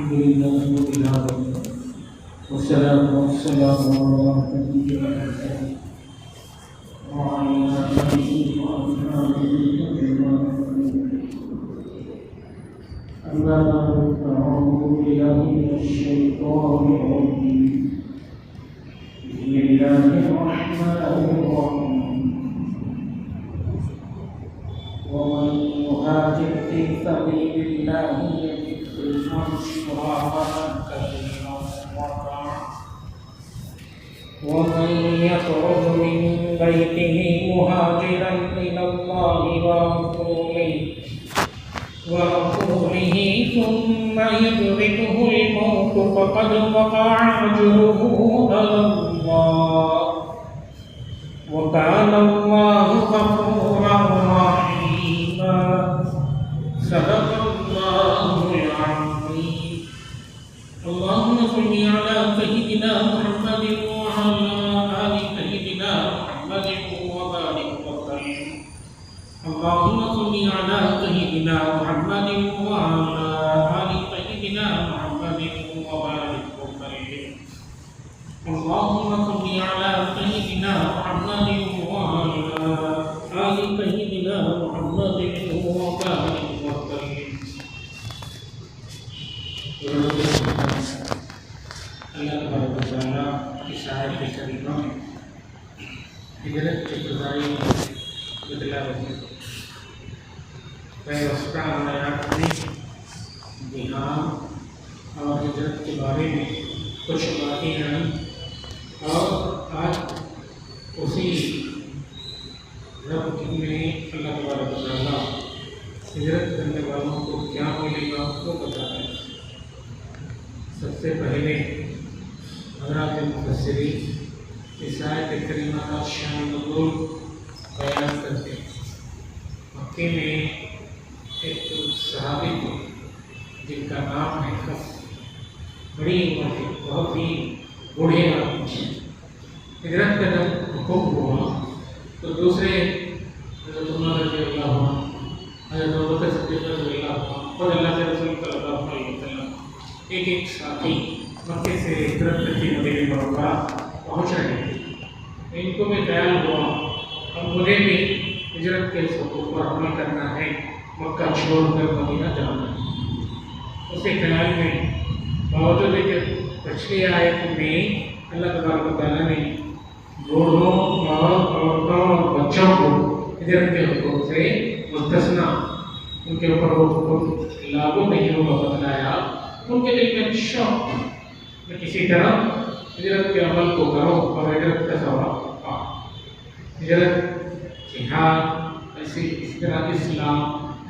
الحمد لله رب العالمين والصلاة والسلام على نبينا محمد وعلى آله وأصحابه أجمعين. أما بعد فأعوذ بالله من الشيطان الرجيم. بسم الله الرحمن الرحيم. ومن يهاجر في سبيل الله يجد في الأرض مراغما كثيرا ومن يخرج من بيته مهاجرا إلى الله ورسوله ثم يدركه الموت فقد وقع أجره على الله وكان الله غفورا رحيما. صدق الله العظيم. اللهم صل على سيدنا محمد وعلى آل سيدنا محمد وبارك وسلم. اللهم صل على سيدنا محمد وعلى آل سيدنا محمد وبارك وسلم. اللهم صل على سيدنا محمد وعلى آل سيدنا محمد وبارك وسلم. اللہ تبارک و تعالیٰ کی آیت کریمہ میں ہجرت کے فضائل بتلا رہی ہے. وسطی آیات میں جہاد اور ہجرت کے بارے میں کچھ باتیں آئیں اور آج اسی رب میں اللہ تبارک و تعالیٰ ہجرت کرنے والوں کو کیا ملے گا وہ بتا رہے ہیں. سب سے پہلے حضرات مفسرین اس آیت کریمہ کا شان نزول بیان کرتے ہیں. مکے میں ایک صحابی تھے جن کا نام ہے خف. بڑی عمر تھی, بہت ہی بوڑھے آدمی تھے. ہجرت کا جب حکم ہوا تو دوسرے حضرت عمر رضی اللہ عنہ, حضرت ابوبکر صدیق رضی اللہ عنہ اور اللہ کے رسول صلی اللہ علیہ وسلم ایک ساتھی مکے سے ہجرت کر کے مدینہ منورہ پہنچ رہے تھے. ان کو بھی خیال ہوا اب مجھے بھی ہجرت کے حقوق پر عمل کرنا ہے, مکہ چھوڑ کر مدینہ جانا ہے. اسی خیال میں باوجود کہ پچھلی آیت میں اللہ تبارک و تعالیٰ نے بوڑھوں اور عورتوں اور بچوں کو ہجرت کے حقوق سے مستثنیٰ ان کے اوپر وہ حکم لاگو نہیں ہوگا بتلایا. ان کے دل میں شوق میں کسی طرح ہجرت کے عمل کو کرو اور ہجرت کا ثواب پاؤ. ہجرت, جہاد, اس طرح اسلام,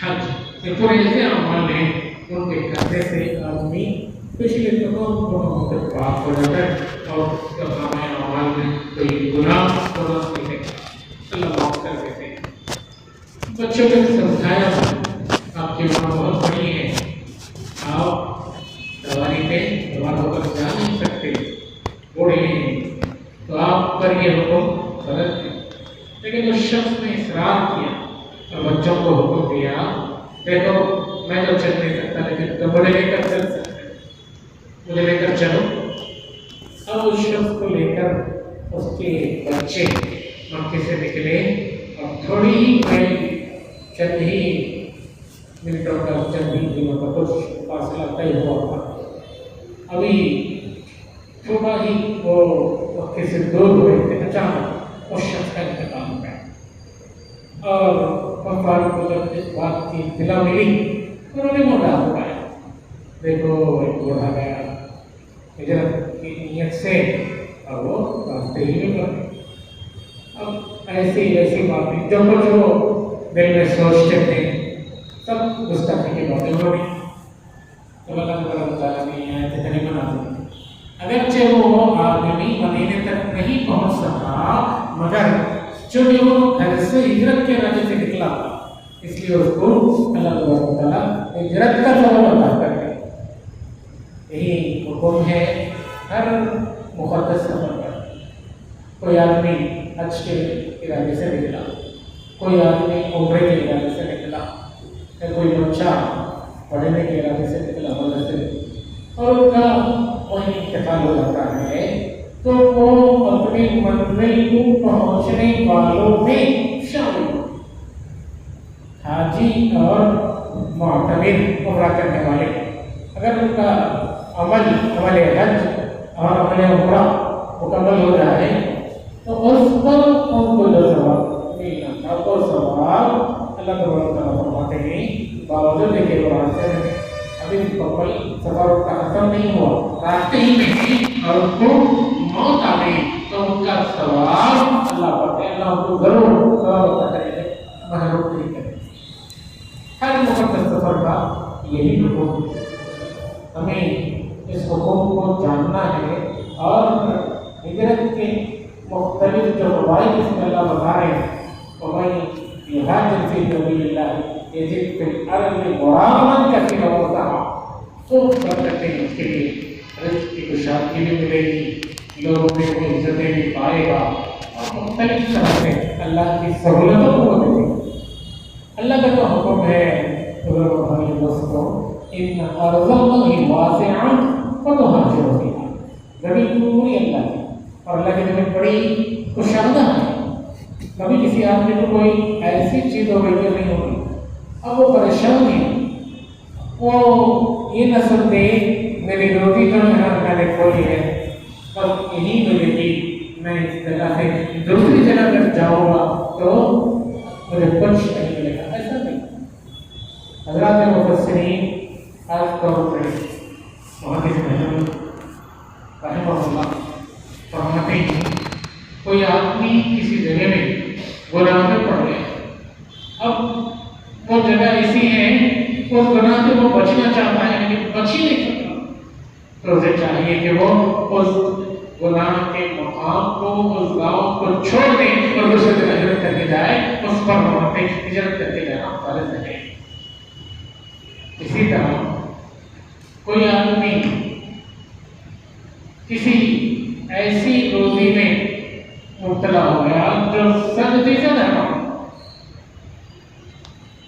حج, یہ پورے ایسے اعمال ہیں ان کے کرنے سے آدمی پچھلے تمام گناہوں سے پاک ہو جاتا ہے اور اس کا سامنے اعمال میں کوئی گناہ نہیں ہے. اللہ معاف کر دیتے ہیں. بچوں کو سمجھایا آپ کی عمر بہت بڑی ہے, آپ سواری پہ سوار ہو کر جا نہیں سکتے, بوڑھے ہیں, تو آپ پر یہ حکم غلط ہے. لیکن اس شخص نے اصرار کیا اور بچوں کو حکم دیا, دیکھو میں تو چل نہیں سکتا لیکن تم مجھے لے کر چل سکتے, مجھے لے کر چلو. اب اس شخص کو لے کر اس کے بچے مکے سے نکلے اور تھوڑی ہی چند ہی منٹوں کا, چند ہی دنوں کا کچھ فاصلہ طے ہوا تھا. ابھی تھوڑا ہی وہ مکے سے دور ہوئے تھے, اچانک اس شخص کا انتقال ہو گیا. اور کفار کو جب اس بات کی اطلاع ملی انہوں نے موٹا ہو گیا. دیکھو ایک بوڑھا گیا ہجرت کی نیت سے اور وہ راستے ہی میں پڑ گئے. اب ایسی باتیں جو کچھ وہ دل میں سوچتے تھے سب گستاخی کی باتیں ہو گئی. تو اللہ تعالیٰ نے آیت کریمہ نازل کی. اگرچہ وہ آدمی مدینے تک نہیں پہنچ سکا مگر چونکہ وہ گھر سے ہجرت کے ارادے سے نکلا تھا اس لیے اس کو اللہ تعالیٰ ہجرت کا سبب عطا کر گئے. یہی حکم ہے ہر مقدس سفر پر. کوئی آدمی حج کے ارادے سے نکلا, کوئی آدمی عمرے کے ارادے سے نکلا, یا کوئی بچہ پڑھنے کے ارادے سے نکلا مدرسے اور ان کا وہیں انتقال ہو جاتا ہے تو وہ اپنی منزل کو پہنچنے والوں میں شامل ہو، حاجی اور معتمر عمرہ کرنے والے اگر ان کا عمل حج اور عمل عمرہ مکمل ہو جائے تو اس پر ان کو جو ثواب ملنا تھا وہ ثواب اللہ تعالیٰ فرماتے ہیں باوجود ہے کہ وہ راستے میں ابھی مکمل سفر کا ختم نہیں ہوا، راستے ہی میں ہیں اور ان کو موت آ گئی تو ان کا ثواب اللہ پاتے ہیں، اللہ ان کو ضرور ثواب عطا کرے گا، محروم نہیں کرے گا۔ ہر مقدس سفر کا یہی حکم ہے، ہمیں اس حکم کو جاننا ہے اور ہجرت کے مختلف جو فوائد اس میں اللہ بتا رہے ہیں وَمَن يُهَاجِرْ فِي سَبِيلِ اللَّهِ يَجِدْ فِي الْأَرْضِ مُرَاغَمًا كَثِيرًا وَسَعًا، خوب برکتیں ہیں اس کے لیے، رزق کی کشادگی بھی ملے گی، لوگوں میں وہ عزتیں بھی پائے گا اور مختلف طرح سے اللہ کی سہولتوں کو ملے گی۔ اللہ کا جو حکم ہے بھائی دوستوں، ان ارض اللہ واسعہ فتہاجروا فیہا، زمین پوری اللہ کی اور اللہ کی زمین بڑی کشادہ ہے، کبھی کسی آدمی کو کوئی ایسی چیز ہو گئی جو نہیں ہوگی، اب وہ پریشان ہے، وہ یہ نہ سنتے میری روٹی تو میں نے کھولی ہے اور یہی ملے گی، میں اس جگہ سے دوسری جگہ اگر جاؤں گا تو مجھے کچھ نہیں ملے گا، ایسا نہیں۔ حضرات مفسرین خاص طور پر محدث محمد رحمہ اللہ فرماتے ہیں کوئی آدمی کسی جگہ میں گناہ میں پڑ گیا، اب وہ جگہ ایسی ہے اس گناہ سے وہ بچنا چاہتا ہے لیکن بچ ہی نہیں سکتا، تو اسے چاہیے کہ وہ اس گناہ کے مقام کو، اس گاؤں کو چھوڑ دیں اور دوسرے جگہ ہجرت کر کے جائے، اس پر وہاں پہ ہجرت کر کے جانا فرض ہے۔ اسی طرح کوئی آدمی کسی ایسی روزی میں مبتلا ہو گیا جو 100% حرام،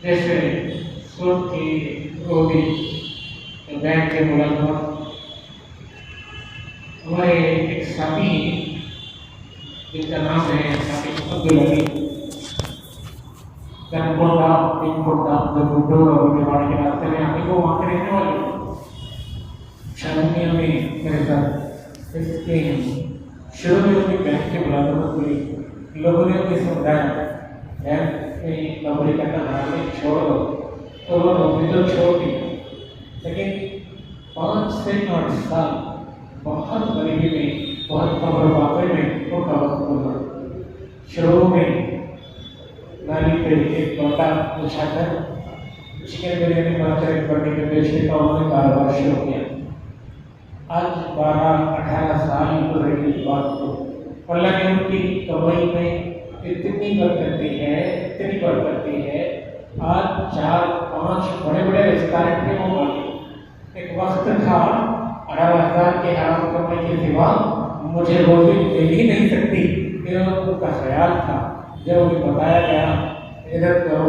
جیسے سود کی روزی، بینک کے ملازمت۔ ہمارے ایک ساتھی جن کا نام ہے ساتھی عبدالعلی جنپوٹا پنپوٹا جبوٹو اور بیواڑی کے راستے میں آنے کو وہاں کے رہنے والے شرمیہ میں میرے ساتھ اس کے شروع میں اپنی بینک کے ملازمت ہوئی، لوگوں نے انہیں سمجھایا بینک میں نوکری کرنا حرام ہے، چھوڑ دو، تو وہ نوکری تو چھوڑ دی، لیکن 5 سے 8 سال بہت غریبی میں، بہت قبر واقعے میں وہ کا وقت گزرا۔ شروع میں نالی پہ ایک لوٹا بچھا کر چکن بریانی بنا کر ایک بڑی میں بیچنے کا انہوں نے کاروبار شروع کیا۔ آج 12-18 سال گزر گئی اس بات کو، اللہ نے ان کی کمائی میں اتنی برکتی ہے، آج 4-5 بڑے بڑے ریسٹورینٹ کے وہ مالک۔ ایک وقت تھا 18,000 کے حرام کمائی کے سوا مجھے روزی مل ہی نہیں سکتی، میرے ان کا خیال تھا۔ جب انہیں بتایا گیا عزت کرو،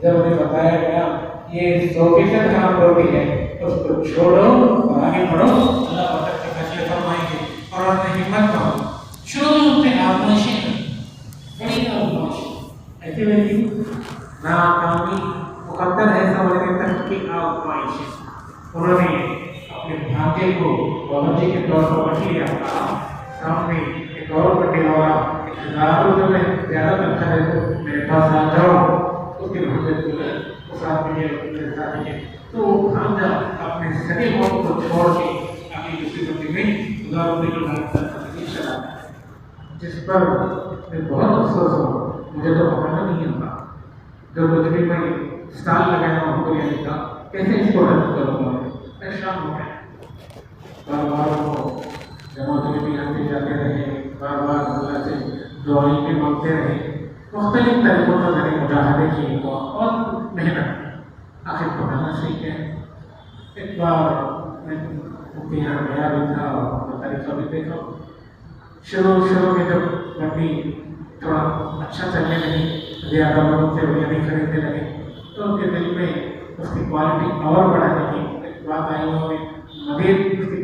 جب انہیں بتایا گیا یہ 100% حرام روزی ہے، اس کو چھوڑو اور آگے بڑھو، اللہ برکت کے فیصلے فرمائیں گے۔ اور اپنے ہمت کرو، شروع میں ان پہ آزمائشیں بڑی آزمائش ایسی ویسی ناکامی مقدر ہے سمجھنے تک کی آزمائشیں، انہوں نے اپنے بھانجے کو باورچی کے طور پر رکھ لیا، سامنے ایک اور بڑے والا 1000 روپے میں زیادہ تنخواہ ہے تو میرے پاس آ جاؤ، اس کے بھانجے کو اس آدمی کے ساتھ کے تو وہ بھانجا اپنے سگے بہت کو چھوڑ کے اپنی دوسری بندی میں 1000 روپے کی بھانجی چلا گیا، جس پر میں بہت افسوس ہوں، مجھے تو پکڑنا نہیں آتا، جو کچھ بھی میں اسٹال لگایا ہوں بریانی کا کیسے اس کو رد کروں گا، پریشان ہو گیا۔ بار بار وہ جماعتیں بھی آتے جاتے رہے، بار بار اللہ سے دعائیں بھی مانگتے رہے، مختلف طریقوں سے میں نے مجاہدے کیے اور محنت کی، آخر پڑھانا سیکھ گئے۔ ایک بار میں ان کے یہاں گیا بھی تھا اور طریقہ بھی دیکھا، شروع میں جب بندی تھوڑا اچھا چلنے لگی، زیادہ لوگوں سے بریانی خریدنے لگے تو ان کے دل میں اس کی کوالٹی اور بڑھانے کی ایک بات آئی، انہوں نے مزید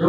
2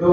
2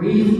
20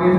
20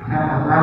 18,000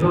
2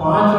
5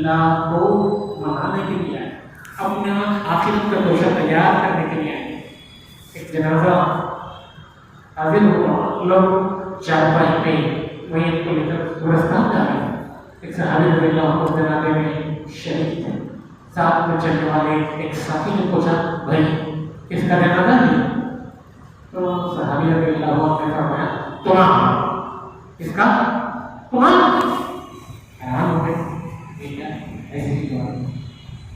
اللہ کو منانے کے لیے آئے، اپنا آخرت کا گوشہ تیار کرنے کے لیے آئے۔ ایک جنازہ حاضر ہوا، لوگ چارپائی پہ میت کو لے کر قبرستان جا رہے ہیں۔ ایک صحابی رضی اللہ عنہ اس جنازے میں شریک تھے، ساتھ میں چلنے والے ایک ساتھی نے پوچھا بھائی کس کا جنازہ ہے؟ تو صحابی رضی اللہ عنہ نے فرمایا تمہارا۔ کس کا؟ تمہارا۔ حیران ہو گئے، یہ کیا ایسی چیز ہو رہی؟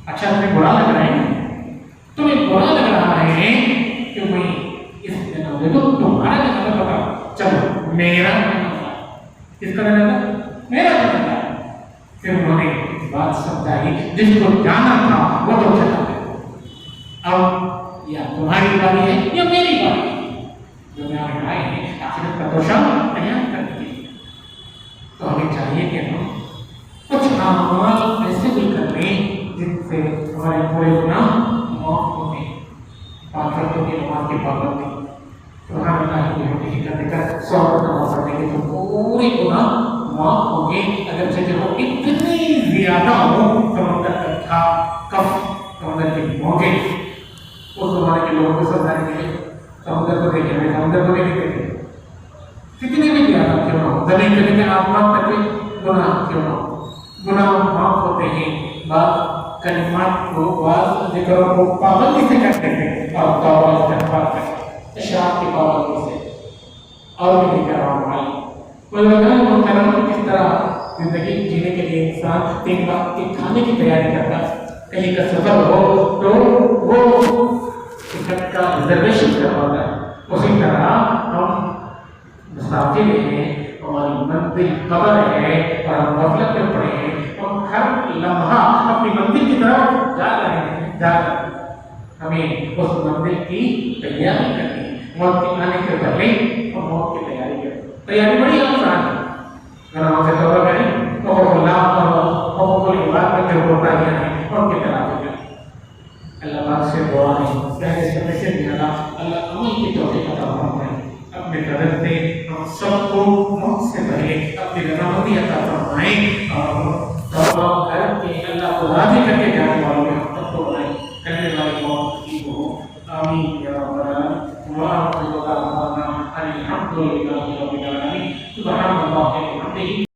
اچھا تمہیں برا لگ رہا ہے؟ تمہیں برا لگ رہا ہے کہ میں اس جنازے کو تمہارا جنازہ بتا، چلو میرا جنازہ۔ کس کا جنازہ؟ میرا جنازہ۔ پھر انہوں نے بات سمجھائی، جس کو جانا تھا وہ تو چلا گیا، اب یا تمہاری باری ہے یا میری باری ہے۔ دنیا میں آئے ہیں آخرت کا توشہ تیار کرنے کے لیے، تو ہمیں چاہیے کہ ہم کچھ اعمال ایسے بھی کر لیں جن سے ہمارے پورے گناہ معاف ہوتے ہیں۔ پانچ وقتوں کی نماز کی پابندی، سبحان اللہ کی حمدہ کا ذکر، 100 نماز پڑھنے کے تو پورے گناہ معاف ہوں گے، اگرچہ کہ وہ اتنی زیادہ ہو۔ سمندر کا تھا کف، سمندر کی موجیں، اس زمانے کے لوگوں کو سمجھانے کے لیے سمندر کو دیکھیں گے، سمندر کو نہیں دیکھیں، کتنے بھی زیادہ کیوں نہ ہو، زمین کے لیے آسمان تک کے گناہ کیوں نہ ہو، گناہ معاف ہوتے ہیں۔ بعض کلمات کو، بعض ذکروں کو پابندی سے کرتے ہیں، اور توبہ استغفار کرتے، اشراق کی پابندی سے۔ اور بھی نہیں کر رہا ہوں بھائی، محترم کس طرح زندگی جینے کے لیے انسان 3 وقت کے کھانے کی تیاری کرتا ہے، کہیں کا سفر ہو تو وہ ٹکٹ کا ریزرویشن کرواتا ہے، اسی طرح ہم مسافر ہیں، ہماری منزل قبر ہے اور ہم غفلت میں پڑے ہیں، ہم ہر لمحہ اپنی منزل کی طرف جا رہے ہیں، ہمیں اس منزل کی تیاری کرنی ہے۔ موت کے آنے سے پہلے ہم موت کی تیاری کریں، تیاری بڑی آسان ہے۔ گناہوں سے توبہ کریں، تو اللہ اور حقوق العباد میں جو کوتاہیاں ہیں ان کی تلافی کریں۔ اللہ پاک سے دعا ہے کہ اللہ عمل کی توفیق عطا فرمائے، اپنے قدر سے ہم سب کو موت سے پہلے اپنی رضامندی عطا فرمائیں، اور توبہ کر کے اللہ کو راضی کر کے جانے والوں میں